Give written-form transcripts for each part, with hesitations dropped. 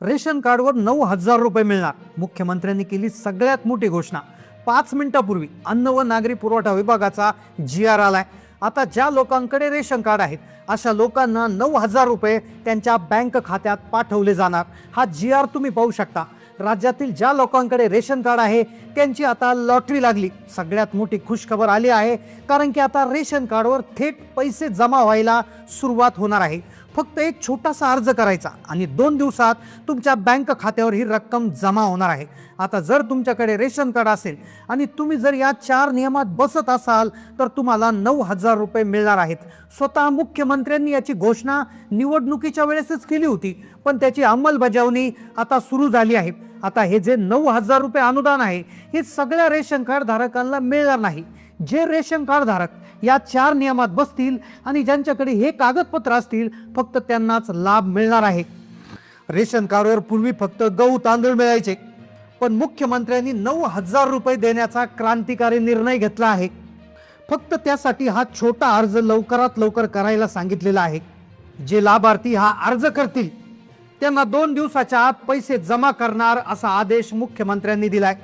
Ration कार्डवर 9,000 रुपये मिळणार. मुख्यमंत्र्यांनी केली सगळ्यात मोठी घोषणा. 5 मिनिटापूर्वी अन्न व नागरी पुरवठा विभागाचा GR आलाय. आता ज्या लोकांकडे रेशन कार्ड आहेत अशा लोकांना 9,000 रुपये त्यांच्या बँक खात्यात पाठवले जाणार. हा GR तुम्ही पाहू शकता. राज्यातील ज्या लोकांकडे रेशन कार्ड आहे त्यांची आता लॉटरी लागली. सगळ्यात मोठी खुशखबर आली आहे, कारण की आता रेशन कार्डवर थेट पैसे जमा व्हायला सुरुवात होणार आहे. फक्त एक छोटासा अर्ज करायचा आणि 2 दिवसात तुमच्या बँक खात्यावर ही रक्कम जमा होणार आहे. आता जर तुमच्याकडे रेशन कार्ड असेल आणि तुम्ही जर या 4 नियमात बसत असाल तर तुम्हाला 9,000 रुपये मिळणार आहेत. स्वतः मुख्यमंत्र्यांनी याची घोषणा निवडणुकीच्या वेळेसच केली होती, पण त्याची अंमलबजावणी आता सुरू झाली आहे. आता हे जे 9,000 रुपये अनुदान आहे हे सगळ्या रेशन कार्ड धारकांना मिळणार नाही. जे रेशन कार्ड धारक या 4 नियमात बसतील आणि ज्यांच्याकडे हे कागदपत्र असतील फक्त त्यांनाच लाभ मिळणार आहे. रेशन कार्डवर पूर्वी फक्त गहू तांदूळ मिळायचे, पण मुख्यमंत्र्यांनी 9,000 रुपये देण्याचा क्रांतिकारी निर्णय घेतला आहे. फक्त त्यासाठी हा छोटा अर्ज लवकरात लवकर करायला सांगितलेला आहे. जे लाभार्थी हा अर्ज करतील त्यांना 2 दिवसाच्या आत पैसे जमा करणार असा आदेश मुख्यमंत्र्यांनी दिलाय.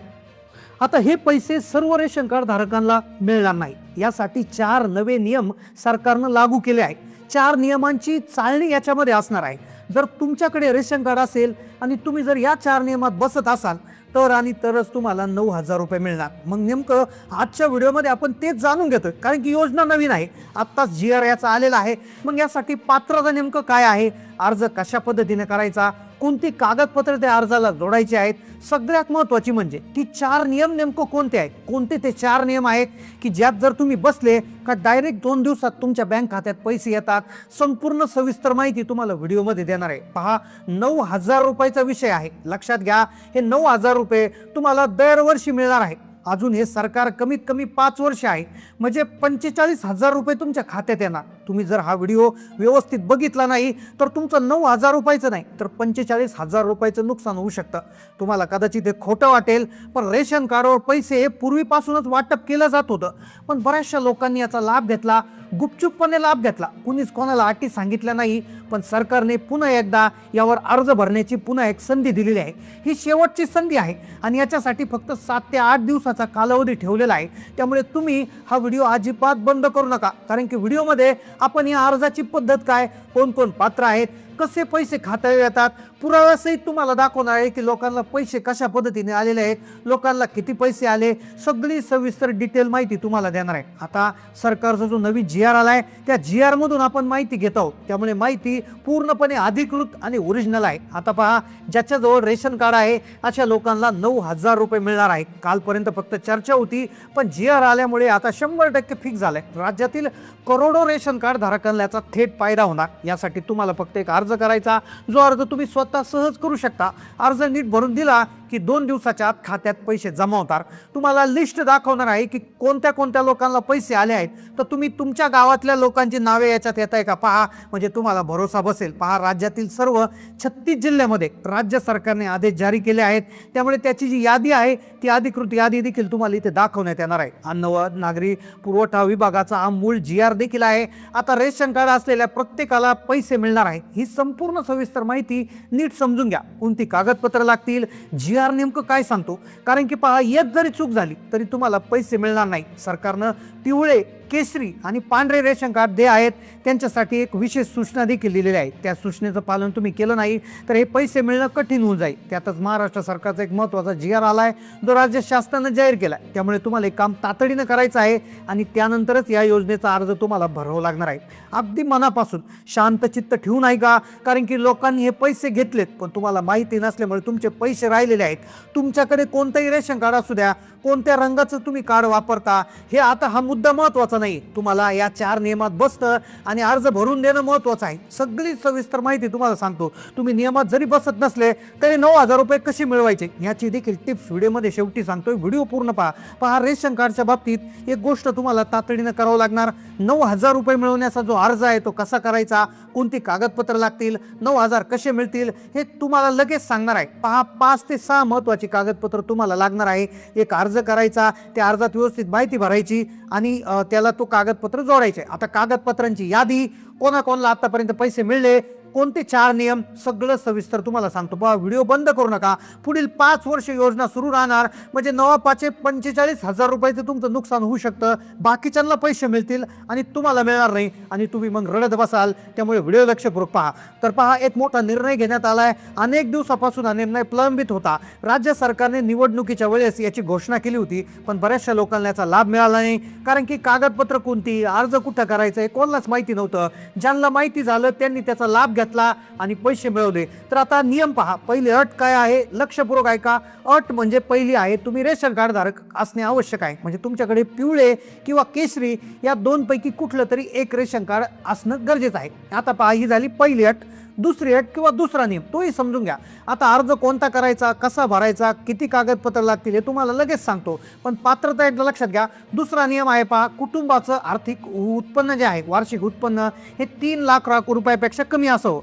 आता हे पैसे सर्व रेशन कार्ड धारकांना मिळणार नाही. यासाठी 4 नवे नियम सरकारनं लागू केले आहे. 4 नियमांची चालणी याच्यामध्ये असणार आहे. जर तुमच्याकडे रेशन कार्ड असेल आणि तुम्ही जर या 4 नियमात बसत असाल तर आणि तरच तुम्हाला 9,000 रुपये मिळणार. मग नेमकं आजच्या व्हिडिओमध्ये आपण तेच जाणून घेतोय, कारण की योजना नवीन आहे. आत्ताच GR याचा आलेला आहे. मग यासाठी पात्रता नेमकं काय आहे, अर्ज कशा पद्धतीने करायचा, कोणती कागदपत्रे त्या अर्जाला जोडायची आहेत, सगळ्यात महत्त्वाची म्हणजे की 4 नियम नेमकं कोणते आहेत. कोणते ते 4 नियम आहेत की ज्यात जर तुम्ही बसले का डायरेक्ट 2 दिवसात तुमच्या बँक खात्यात पैसे येतात. संपूर्ण सविस्तर माहिती तुम्हाला व्हिडिओमध्ये देणार आहे. पहा, 9,000 रुपयाचा विषय आहे. लक्षात घ्या, हे 9,000 रुपये तुम्हाला दरवर्षी मिळणार आहे. अजून हे सरकार कमीत कमी 5 वर्ष आहे, म्हणजे 45,000 रुपये तुमच्या खात्यात येणार. तुम्ही जर हा व्हिडिओ व्यवस्थित बघितला नाही तर तुमचं 9,000 रुपयाचं नाही तर 45,000 रुपयाचं नुकसान होऊ शकतं. तुम्हाला कदाचित हे खोटं वाटेल, पण रेशन कार्डवर पैसे हे पूर्वीपासूनच वाटप केलं जात होतं, पण बऱ्याचशा लोकांनी याचा लाभ घेतला, गुपचूपपणे लाभ घेतला. कुणीच कोणाला अटी सांगितल्या नाही, पण सरकारने पुन्हा एकदा यावर अर्ज भरण्याची पुन्हा एक संधी दिलेली आहे. ही शेवटची संधी आहे आणि याच्यासाठी फक्त 7 ते 8 दिवसाचा कालावधी ठेवलेला आहे. त्यामुळे तुम्ही हा व्हिडिओ अजिबात बंद करू नका, कारण की व्हिडिओमध्ये आपण या अर्जाची पद्धत काय, कोण कोण पात्र आहेत, कसे पैसे खात्यावर येतात, पुराव्यासहित तुम्हाला दाखवणार आहे की लोकांना पैसे कशा पद्धतीने आलेले आहेत, लोकांना किती पैसे आले, सगळी सविस्तर डिटेल माहिती तुम्हाला देणार आहे. आता सरकारचा जो नवीन GR आलाय त्या GR मधून आपण माहिती घेत आहोत, त्यामुळे माहिती पूर्णपणे अधिकृत आणि ओरिजिनल आहे. आता पहा, ज्याच्याजवळ रेशन कार्ड आहे अशा लोकांना 9,000 रुपये मिळणार आहे. कालपर्यंत फक्त चर्चा होती, पण GR आल्यामुळे आता 100% फिक्स झालंय. राज्यातील करोडो रेशन कार्ड धारकांना याचा थेट फायदा होणार. यासाठी तुम्हाला फक्त एक अर्ज करायचा, जो अर्ज तुम्ही स्वतः सहज करू शकता. अर्ज नीट भरून दिला की 2 दिवसाच्या आत खात्यात पैसे जमा होतात. तुम्हाला लिस्ट दाखवणार आहे की कोणत्या कोणत्या लोकांना पैसे आले आहेत, तर तुम्ही तुमच्या गावातल्या लोकांची नावे याच्यात येत आहे का पहा, म्हणजे तुम्हाला भरोसा बसेल. पहा, राज्यातील सर्व 36 जिल्ह्यामध्ये राज्य सरकारने आदेश जारी केले आहेत, त्यामुळे त्याची जी यादी आहे ती अधिकृत यादी देखील तुम्हाला इथे दाखवण्यात येणार आहे. अन्न व नागरी पुरवठा विभागाचा मूळ GR देखील आहे. आता रेशन कार्ड असलेल्या प्रत्येकाला पैसे मिळणार आहे. ही संपूर्ण सविस्तर माहिती नीट समजून घ्या. कोणती कागदपत्र लागतील, GR नेमकं काय सांगतो, कारण की पहा, एक जरी चूक झाली तरी तुम्हाला पैसे मिळणार नाही. सरकारनं पिवळे, केशरी आणि पांढरे रेशन कार्ड जे आहेत त्यांच्यासाठी एक विशेष सूचना देखील दिलेली आहे. त्या सूचनेचं पालन तुम्ही केलं नाही तर हे पैसे मिळणं कठीण होऊन जाईल. त्यातच महाराष्ट्र सरकारचा एक महत्त्वाचा GR आलाय, जो राज्य शासनानं जाहीर केलाय. त्यामुळे तुम्हाला एक काम तातडीनं करायचं आहे आणि त्यानंतरच या योजनेचा अर्ज तुम्हाला भरावा लागणार आहे. अगदी मनापासून शांत चित्त ठेवून आहे का, कारण की लोकांनी हे पैसे घेतलेत, पण तुम्हाला माहिती नसल्यामुळे तुमचे पैसे राहिलेले आहेत. तुमच्याकडे कोणतंही रेशन कार्ड असू द्या, कोणत्या रंगाचं तुम्ही कार्ड वापरता, हे आता हा मुद्दा महत्त्वाचा नाही. तुम्हाला या 4 नियमात बसतं आणि अर्ज भरून देणं महत्त्वाचं आहे. सगळी सविस्तर माहिती तुम्हाला सांगतो. तुम्ही नियमात जरी बसत नसले तरी 9,000 रुपये कसे मिळवायचे याची देखील टिप्स व्हिडिओमध्ये शेवटी सांगतोय. व्हिडिओ पूर्ण पहा. पहा, रेशन कार्डच्या बाबतीत एक गोष्ट तुम्हाला तातडीनं करावं लागणार. 9,000 रुपये मिळवण्याचा जो अर्ज आहे तो कसा करायचा, कोणती कागदपत्र लागतील, 9,000 कसे मिळतील हे तुम्हाला लगेच सांगणार आहे. पहा, 5 ते 6 महत्त्वाची कागदपत्र तुम्हाला लागणार आहे. एक अर्ज करायचा, त्या अर्जात व्यवस्थित माहिती भरायची आणि त्याला तो कागदपत्र जोडायचे. आता कागदपत्रांची यादी, कोणाकोणाला आतापर्यंत पैसे मिळले कोणते 4 नियम सगळं सविस्तर तुम्हाला सांगतो. पहा, व्हिडिओ बंद करू नका. पुढील 5 वर्ष योजना सुरू राहणार, म्हणजे 9,45,000 रुपयाचं तुमचं नुकसान होऊ शकतं. बाकीच्यांना पैसे मिळतील आणि तुम्हाला मिळणार नाही आणि तुम्ही मग रडत बसाल. त्यामुळे व्हिडिओ लक्षपूर्वक पहा. तर पहा, एक मोठा निर्णय घेण्यात आला आहे. अनेक दिवसापासून हा निर्णय प्रलंबित होता. राज्य सरकारने निवडणुकीच्या वेळेस याची घोषणा केली होती, पण बऱ्याचशा लोकांना याचा लाभ मिळाला नाही. कारण की कागदपत्र कोणती, अर्ज कुठं करायचं हे कोणालाच माहिती नव्हतं. ज्यांना माहिती झालं त्यांनी त्याचा लाभ घेतला आणि पैसे मिळवले. तर आता नियम पहा. पहिली अट काय आहे, लक्षपूर्वक ऐका. अट म्हणजे पहिली आहे, तुम्ही रेशन कार्ड धारक असणे आवश्यक आहे. म्हणजे तुमच्याकडे पिवळे किंवा केशरी या दोनपैकी कुठलं तरी एक रेशन कार्ड असणं गरजेचं आहे. आता पहा, ही झाली पहिली अट. दुसरी अट किंवा दुसरा नियम तोही समजून घ्या. आता अर्ज कोणता करायचा, कसा भरायचा, किती कागदपत्र लागतील हे तुम्हाला लगेच सांगतो, पण पात्रता एकदा लक्षात घ्या. दुसरा नियम आहे पहा, कुटुंबाचं आर्थिक उत्पन्न जे आहे, वार्षिक उत्पन्न हे 3 लाख रुपयापेक्षा कमी असावं.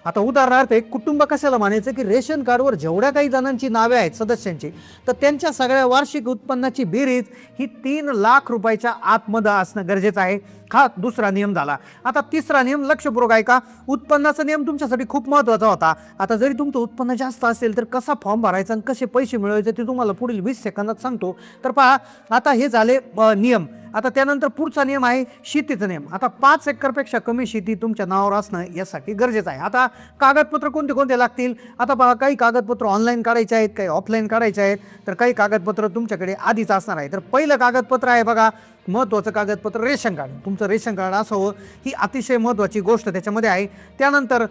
आता उदाहरणार्थ एक कुटुंब कशाला म्हणायचं की रेशन कार्डवर जेवढ्या काही जणांची नावे आहेत सदस्यांची, तर त्यांच्या सगळ्या वार्षिक उत्पन्नाची बेरीज ही 3 लाख रुपयाच्या आतमध्ये असणं गरजेचं आहे. हा दुसरा नियम झाला. आता तिसरा नियम लक्षपूर्वक ऐका. उत्पन्नाचा नियम तुमच्यासाठी खूप महत्त्वाचा होता. आता जरी तुमचं उत्पन्न जास्त असेल तर कसा फॉर्म भरायचा आणि कसे पैसे मिळवायचे ते तुम्हाला पुढील 20 सेकंदात सांगतो. तर पहा, आता हे झाले नियम. आता त्यानंतर पुढचा नियम आहे शेतीचा नियम. आता 5 एकरपेक्षा कमी शेती तुमच्या नावावर असणं यासाठी गरजेचं आहे. आता कागदपत्र कोणते कोणते लागतील. आता पहा, काही कागदपत्र ऑनलाईन काढायचे आहेत, काही ऑफलाईन काढायचे आहेत, तर काही कागदपत्र तुमच्याकडे आधीच असणार आहे. तर पहिलं कागदपत्र आहे बघा, महत्त्वाचं कागदपत्र रेशन कार्ड. तुमचं रेशन कार्ड असावं, ही अतिशय महत्त्वाची गोष्ट त्याच्यामध्ये आहे. त्यानंतर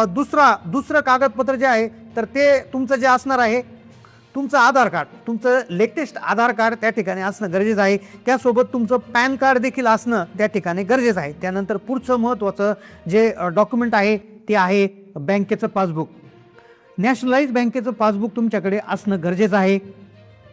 दुसरं कागदपत्र जे आहे तर ते तुमचं जे असणार आहे, तुमचं आधार कार्ड, तुमचं लेटेस्ट आधार कार्ड त्या ठिकाणी असणं गरजेचं आहे. त्यासोबत तुमचं पॅन कार्ड देखील असणं त्या ठिकाणी गरजेचं आहे. त्यानंतर पुढचं महत्त्वाचं जे डॉक्युमेंट आहे ते आहे बँकेचं पासबुक. नॅशनलाइज बँकेचं पासबुक तुमच्याकडे असणं गरजेचं आहे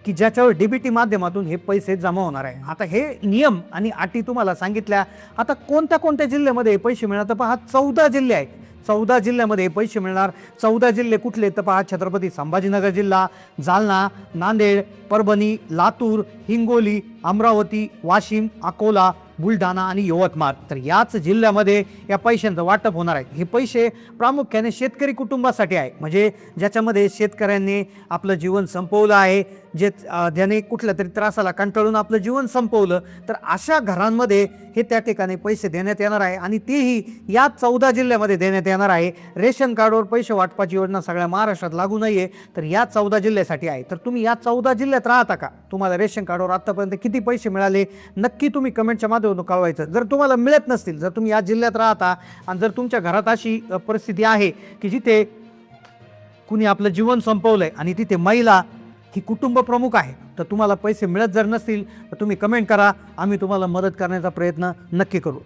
की ज्याच्यावर डीबीटी माध्यमातून हे पैसे जमा होणार आहे. आता हे नियम आणि अटी तुम्हाला सांगितल्या. आता कोणत्या कोणत्या जिल्ह्यामध्ये पैसे मिळणार, तर पहा 14 जिल्हे आहेत. 14 जिल्ह्यामध्ये पैसे मिळणार. 14 जिल्हे कुठले, तर पहा छत्रपती संभाजीनगर जिल्हा, जालना, नांदेड, परभणी, लातूर, हिंगोली, अमरावती, वाशिम, अकोला, बुलढाणा आणि यवतमाळ. तर याच जिल्ह्यामध्ये या पैशांचं वाटप होणार आहे. हे पैसे प्रामुख्याने शेतकरी कुटुंबासाठी आहे, म्हणजे ज्याच्यामध्ये शेतकऱ्यांनी आपलं जीवन संपवलं आहे, ज्याने कुठल्या तरी त्रासाला कंटाळून आपलं जीवन संपवलं, तर अशा घरांमध्ये हे त्या ठिकाणी पैसे देण्यात येणार आहे आणि तेही या 14 जिल्ह्यामध्ये देण्यात येणार आहे. रेशन कार्डवर पैसे वाटपाची योजना सगळ्या महाराष्ट्रात लागू नाहीये, तर या 14 जिल्ह्यासाठी आहे. तर तुम्ही या 14 जिल्ह्यात राहता का, तुम्हाला रेशन कार्डवर आतापर्यंत किती पैसे मिळाले, नक्की तुम्ही कमेंटच्या माध्यमातून कळवायचं. जर तुम्हाला मिळत नसतील, जर तुम्ही या जिल्ह्यात राहता आणि जर तुमच्या घरात अशी परिस्थिती आहे की जिथे कुणी आपलं जीवन संपवलंय आणि तिथे महिला ही कुटुंब प्रमुख आहे, तर तुम्हाला पैसे मिळत जर नसतील तर तुम्ही कमेंट करा. आम्ही तुम्हाला मदत करण्याचा प्रयत्न नक्की करू.